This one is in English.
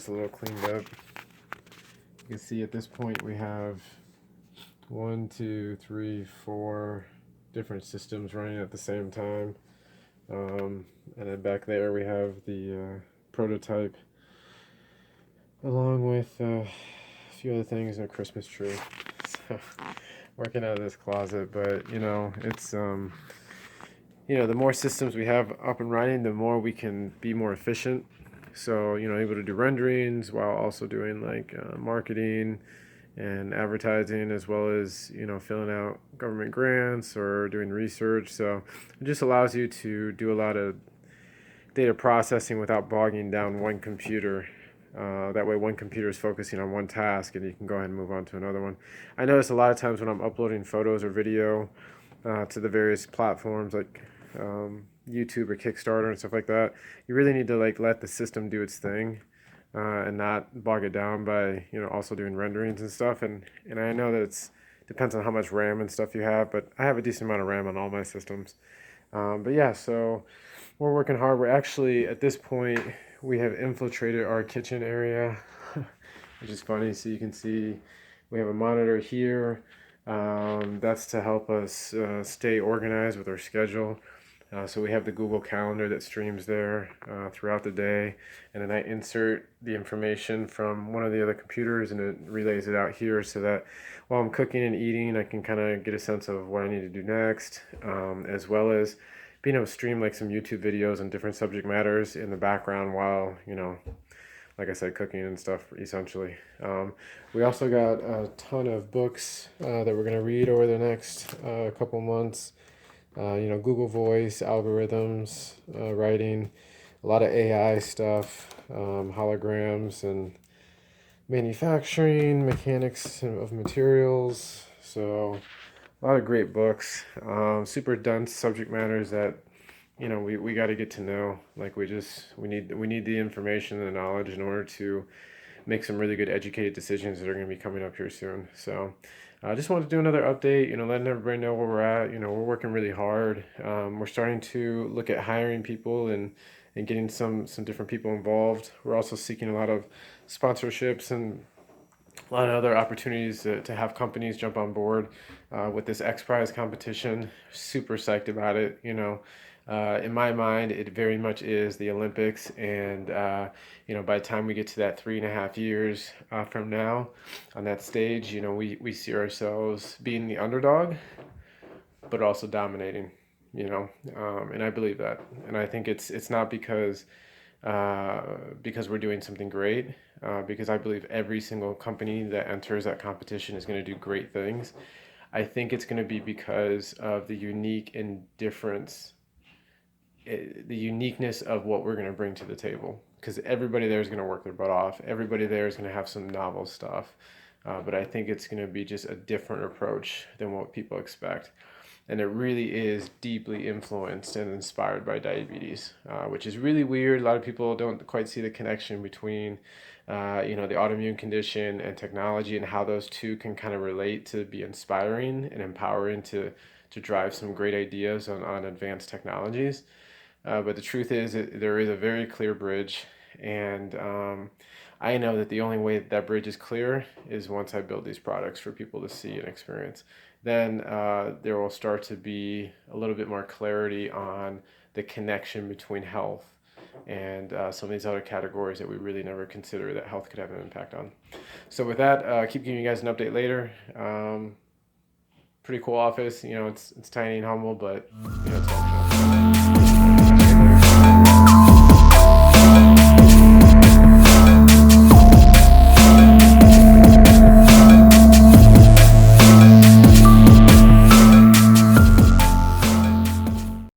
a little cleaned up. You can see at this point we have 1, 2, 3, 4 different systems running at the same time. And then back there we have the prototype along with a few other things and a Christmas tree. So working out of this closet, but it's the more systems we have up and running, the more we can be more efficient. So able to do renderings while also doing like marketing and advertising, as well as filling out government grants or doing research. So it just allows you to do a lot of data processing without bogging down one computer. That way one computer is focusing on one task and you can go ahead and move on to another one. I notice a lot of times when I'm uploading photos or video to the various platforms like YouTube or Kickstarter and stuff like that, you really need to let the system do its thing and not bog it down by also doing renderings and stuff. And I know that it depends on how much RAM and stuff you have, but I have a decent amount of RAM on all my systems. But yeah, so we're working hard. We're actually, at this point, we have infiltrated our kitchen area, which is funny. So you can see we have a monitor here. That's to help us stay organized with our schedule. So we have the Google Calendar that streams there throughout the day, and then I insert the information from one of the other computers and it relays it out here so that while I'm cooking and eating, I can kind of get a sense of what I need to do next, as well as being able to stream like some YouTube videos on different subject matters in the background while, like I said, cooking and stuff, essentially. We also got a ton of books that we're going to read over the next couple months. Google Voice, algorithms, writing, a lot of AI stuff, holograms and manufacturing, mechanics of materials. So a lot of great books, super dense subject matters that we got to get to know. Like we need the information and the knowledge in order to make some really good educated decisions that are going to be coming up here soon. So I just wanted to do another update, letting everybody know where we're at. We're working really hard. We're starting to look at hiring people and getting some different people involved. We're also seeking a lot of sponsorships and a lot of other opportunities to have companies jump on board with this X Prize competition. Super psyched about it. In my mind, it very much is the Olympics, and by the time we get to that 3.5 years from now on that stage, we see ourselves being the underdog, but also dominating. And I believe that, and I think it's not because we're doing something great, because I believe every single company that enters that competition is going to do great things. I think it's going to be because of the the uniqueness of what we're going to bring to the table, because everybody there is going to work their butt off. Everybody there is going to have some novel stuff, but I think it's going to be just a different approach than what people expect. And it really is deeply influenced and inspired by diabetes, which is really weird. A lot of people don't quite see the connection between the autoimmune condition and technology, and how those two can kind of relate to be inspiring and empowering to drive some great ideas on advanced technologies. But the truth is, there is a very clear bridge, and I know that the only way that bridge is clear is once I build these products for people to see and experience. Then there will start to be a little bit more clarity on the connection between health and some of these other categories that we really never consider that health could have an impact on. So with that, keep giving you guys an update later. Pretty cool office. It's tiny and humble, but